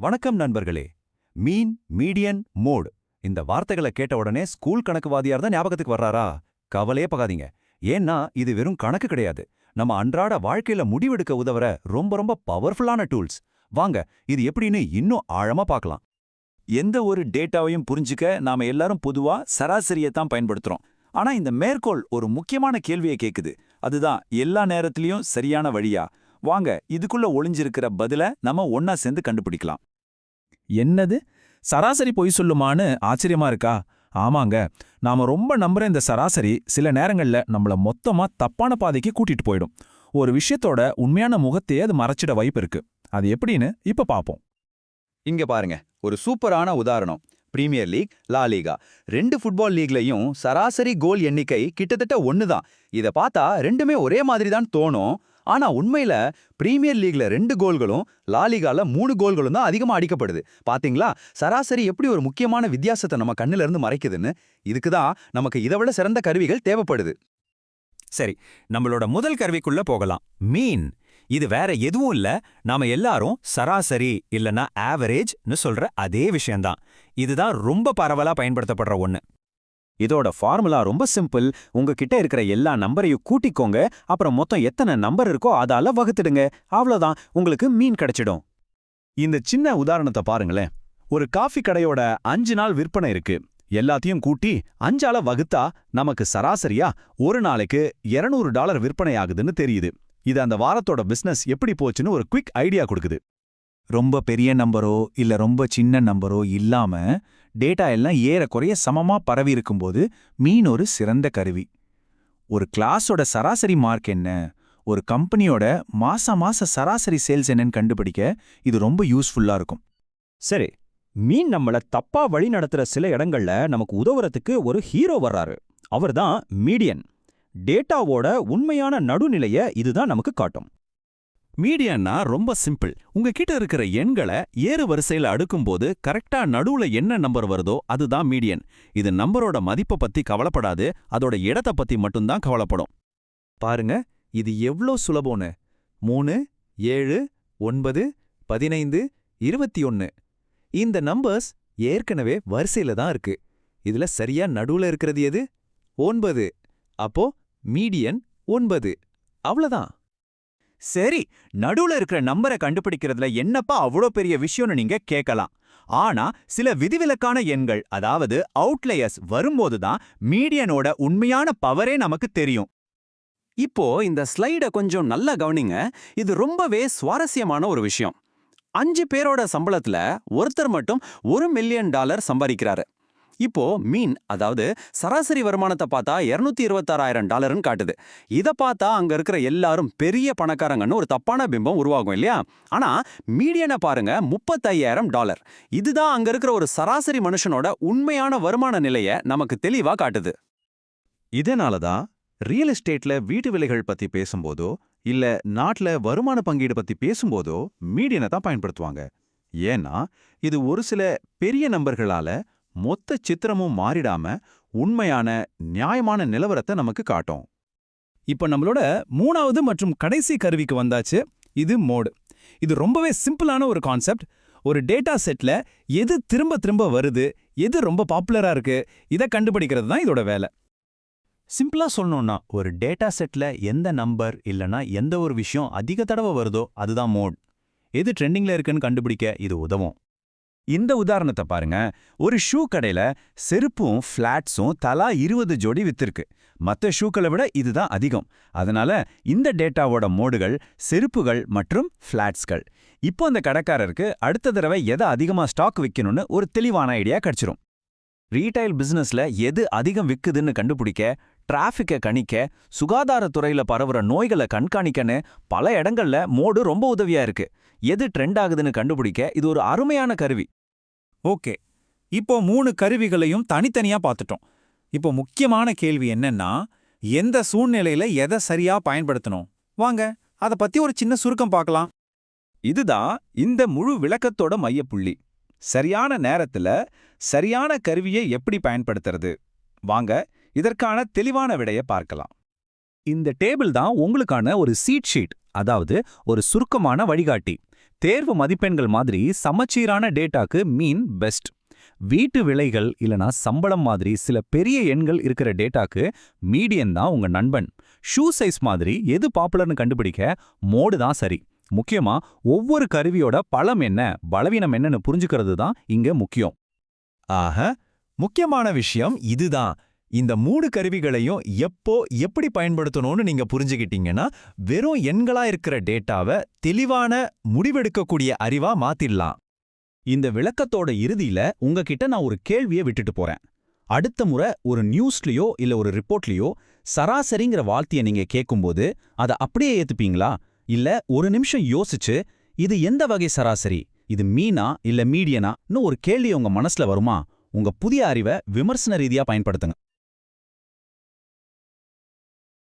வணக்கம் நண்பர்களே. மீன், median, mode இந்த வார்த்தைகளை கேட்ட உடனே ஸ்கூல் கணக்குவாதியார் தான் ஞாபகத்துக்கு வர்றாரா? கவலையே பகாதீங்க. ஏன்னா இது வெறும் கணக்கு கிடையாது. நம்ம அன்றாட வாழ்க்கையில முடிவெடுக்க உதவுற ரொம்ப ரொம்ப பவர்ஃபுல்லான டூல்ஸ். வாங்க, இது எப்படின்னு இன்னும் ஆழமா பார்க்கலாம். எந்த ஒரு டேட்டாவையும் புரிஞ்சுக்க நாம எல்லாரும் பொதுவா சராசரியை தான் பயன்படுத்துறோம். ஆனா இந்த மேற்கோள் ஒரு முக்கியமான கேள்வியை கேக்குது. அதுதான் எல்லா நேரத்திலயும் சரியான வழியா? வாங்க, இதுக்குள்ள ஒளிஞ்சிருக்கிற பதில நம்ம ஒன்னா சேர்ந்து கண்டுபிடிக்கலாம். என்னது, சராசரி பொய் சொல்லுமான்னு ஆச்சரியமா இருக்கா? ஆமாங்க, நாம ரொம்ப நம்புற இந்த சராசரி சில நேரங்கள்ல நம்மள மொத்தமா தப்பான பாதைக்கு கூட்டிட்டு போயிடும். ஒரு விஷயத்தோட உண்மையான முகத்தையே அது மறைச்சிட வாய்ப்பு இருக்கு. அது எப்படின்னு இப்ப பாப்போம். இங்க பாருங்க, ஒரு சூப்பரான உதாரணம். பிரீமியர் லீக், லா லீகா ரெண்டு ஃபுட்பால் லீக்லையும் சராசரி கோல் எண்ணிக்கை கிட்டத்தட்ட ஒண்ணுதான். இத பார்த்தா ரெண்டுமே ஒரே மாதிரி தான் தோணும். ஆனா உண்மையில பிரீமியர் லீக்ல 2 கோல்களும், லா லீகால 3 கோல்களும் தான் அதிகமா அடிக்கப்படுது. பாத்தீங்களா, சராசரி எப்படி ஒரு முக்கியமான வித்தியாசத்தை நம்ம கண்ணுல இருந்து மறைக்குதுன்னு. இதுக்கு தான் நமக்கு இதை விட சிறந்த கருவிகள் தேவைப்படுது. சரி, நம்மளோட முதல் கருவிக்குள்ள போகலாம். மீன். இது வேற எதுவும் இல்ல, நாம எல்லாரும் சராசரி இல்லனா ஆவரேஜ்னு சொல்ற அதே விஷயம்தான். இதுதான் ரொம்ப பரவலா பயன்படுத்தப்படுற ஒண்ணு. இதோட ஃபார்முலா ரொம்ப சிம்பிள். உங்ககிட்ட இருக்கிற எல்லா நம்பரையும் கூட்டிக்கோங்க, அப்புறம் மொத்தம் எத்தனை நம்பர் இருக்கோ அதால வகுத்துடுங்க. அவ்வளவுதான், உங்களுக்கு மீன் கிடைச்சிடும். இந்த சின்ன உதாரணத்தை பாருங்களேன். ஒரு காஃபி கடையோட 5 நாள் விற்பனை இருக்கு. எல்லாத்தையும் கூட்டி 5ஆல வகுத்தா நமக்கு சராசரியா ஒரு நாளைக்கு $200 விற்பனை ஆகுதுன்னு தெரியுது. இது அந்த வாரத்தோட பிசினஸ் எப்படி போச்சுன்னு ஒரு குவிக் ஐடியா கொடுக்குது. ரொம்ப பெரிய நம்பரோ இல்ல ரொம்ப சின்ன நம்பரோ இல்லாம டேட்டா எல்லாம் ஏறக்குறைய சமமா பரவி இருக்கும்போது மீன் ஒரு சிறந்த கருவி. ஒரு கிளாஸோட சராசரி மார்க் என்ன, ஒரு கம்பெனியோட மாச சராசரி சேல்ஸ் என்னன்னு கண்டுபிடிக்க இது ரொம்ப யூஸ்ஃபுல்லா இருக்கும். சரி, மீன் நம்மள தப்பா வழி நடத்துற சில இடங்கள்ல நமக்கு உதவுறதுக்கு ஒரு ஹீரோ வர்றாரு. அவர்தான் மீடியன். டேட்டாவோட உண்மையான நடுநிலைய இதுதான் நமக்கு காட்டும். மீடியன்னா ரொம்ப சிம்பிள். உங்ககிட்ட இருக்கிற எண்களை ஏறு வரிசையில அடுக்கும்போது கரெக்டா நடுவுல என்ன நம்பர் வருதோ அதுதான் மீடியன். இது நம்பரோட மதிப்பை பத்தி கவலைப்படாது, அதோட இடத்தை பத்தி மட்டும்தான் கவலைப்படும். பாருங்க, இது எவ்ளோ சுலபம்னு. 3, 7, 9, 15, 21 இந்த நம்பர்ஸ் ஏற்கனவே வரிசையில தான் இருக்கு. இதுல சரியா நடுவுல இருக்கிறது எது? 9. அப்போ மீடியன் 9. அவ்வளவுதான். சரி, நடுவுல இருக்கிற நம்பரை கண்டுபிடிக்கிறதுல என்னப்பா அவ்வளோ பெரிய விஷயம்னு நீங்க கேட்கலாம். ஆனா சில விதிவிலக்கான எண்கள், அதாவது அவுட்லேயர்ஸ் வரும்போது தான் மீடியனோட உண்மையான பவரே நமக்கு தெரியும். இப்போ இந்த ஸ்லைட கொஞ்சம் நல்லா கவனிங்க. இது ரொம்பவே சுவாரஸ்யமான ஒரு விஷயம். 5 பேரோட சம்பளத்துல ஒருத்தர் மட்டும் $1 மில்லியன் சம்பாதிக்கிறாரு. இப்போ மீன், அதாவது சராசரி வருமானத்தை பார்த்தா $226,000 காட்டுது. இதை பார்த்தா அங்க இருக்கிற எல்லாரும் பெரிய பணக்காரங்கன்னு ஒரு தப்பான பிம்பம் உருவாகும் இல்லையா? ஆனா மீடியனை பாருங்க, $35,000. இதுதான் அங்க இருக்கிற ஒரு சராசரி மனுஷனோட உண்மையான வருமான நிலையை நமக்கு தெளிவா காட்டுது. இதனாலதான் ரியல் எஸ்டேட்ல வீட்டு விலைகள் பத்தி பேசும்போதோ இல்ல நாட்டுல வருமான பங்கீடு பத்தி பேசும்போதோ மீடியனை தான் பயன்படுத்துவாங்க. ஏன்னா இது ஒரு சில பெரிய நம்பர்களால மொத்த சித்திரமும் மாறிடாம உண்மையான நியாயமான நிலவரத்தை நமக்கு காட்டும். இப்ப நம்மளோட 3வது மற்றும் கடைசி கருவிக்கு வந்தாச்சு. இது மோடு. இது ரொம்பவே சிம்பிளான ஒரு கான்செப்ட். ஒரு டேட்டா செட்ல எது திரும்ப திரும்ப வருது, எது ரொம்ப பாப்புலரா இருக்கு, இதை கண்டுபிடிக்கிறது தான் இதோட வேலை. சிம்பிளா சொல்லணும்னா, ஒரு டேட்டா செட்ல எந்த நம்பர் இல்லனா எந்த ஒரு விஷயம் அதிக தடவை வருதோ அதுதான் மோட். எது ட்ரெண்டிங்ல இருக்குன்னு கண்டுபிடிக்க இது உதவும். இந்த உதாரணத்தை பாருங்க. ஒரு ஷூ கடையில செருப்பும் ஃபிளாட்ஸும் தலா 20 ஜோடி வித்திருக்கு. மற்ற ஷூக்களை விட இதுதான் அதிகம். அதனால இந்த டேட்டாவோட மோடுகள் செருப்புகள் மற்றும் ஃபிளாட்ஸ்கள். இப்போ அந்த கடைக்காரருக்கு அடுத்த தடவை எதை அதிகமா ஸ்டாக் விற்கணும்னு ஒரு தெளிவான ஐடியா கிடைச்சிரும். ரீட்டைல் பிசினஸ்ல எது அதிகம் விக்குதுன்னு கண்டுபிடிக்க, டிராஃபிக்கை கணிக்க, சுகாதாரத்துறையில பரவுற நோய்களை கண்காணிக்கன்னு பல இடங்கள்ல மோடு ரொம்ப உதவியா இருக்கு. எது ட்ரெண்ட் ஆகுதுன்னு கண்டுபிடிக்க இது ஒரு அருமையான கருவி. ஓகே, இப்போ 3 கருவிகளையும் தனித்தனியா பார்த்துட்டோம். இப்போ முக்கியமான கேள்வி என்னன்னா, எந்த சூழ்நிலையில எதை சரியா பயன்படுத்தணும்? வாங்க, அதை பத்தி ஒரு சின்ன சுருக்கம் பார்க்கலாம். இதுதான் இந்த முழு விளக்கத்தோட மையப்புள்ளி. சரியான நேரத்துல சரியான கருவியை எப்படி பயன்படுத்துறது? வாங்க, இதற்கான தெளிவான விடைய பார்க்கலாம். இந்த டேபிள் தான் உங்களுக்கான ஒரு சீட் ஷீட், அதாவது ஒரு சுருக்கமான வழிகாட்டி. தேர்வு மதிப்பெண்கள் மாதிரி சமச்சீரான டேட்டாக்கு மீன் பெஸ்ட். வீட்டு விலைகள் இல்லனா சம்பளம் மாதிரி சில பெரிய எண்கள் இருக்கிற டேட்டாக்கு மீடியன் தான் உங்க நண்பன். ஷூ சைஸ் மாதிரி எது பாப்புலர்னு கண்டுபிடிக்க மோடு தான் சரி. முக்கியமா ஒவ்வொரு கருவியோட பலம் என்ன, பலவீனம் என்னன்னு புரிஞ்சுக்கிறது தான் இங்க முக்கியம். ஆக, முக்கியமான விஷயம் இதுதான். இந்த 3 கருவிகளையும் எப்போ எப்படி பயன்படுத்தணும்னு நீங்க புரிஞ்சுக்கிட்டீங்கன்னா, வெறும் எண்களா இருக்கிற டேட்டாவை தெளிவான முடிவெடுக்கக்கூடிய அறிவா மாத்திடலாம். இந்த விளக்கத்தோட இறுதியில உங்ககிட்ட நான் ஒரு கேள்வியை விட்டுட்டு போறேன். அடுத்த முறை ஒரு நியூஸ்லயோ இல்ல ஒரு ரிப்போர்ட்லயோ சராசரிங்கிற வார்த்தையை நீங்க கேட்கும்போது அதை அப்படியே ஏத்துப்பீங்களா, இல்ல ஒரு நிமிஷம் யோசிச்சு இது எந்த வகை சராசரி, இது மீனா இல்ல மீடியனான்னு ஒரு கேள்வி உங்க மனசுல வருமா? உங்க புதிய அறிவை விமர்சன ரீதியா பயன்படுத்துங்க.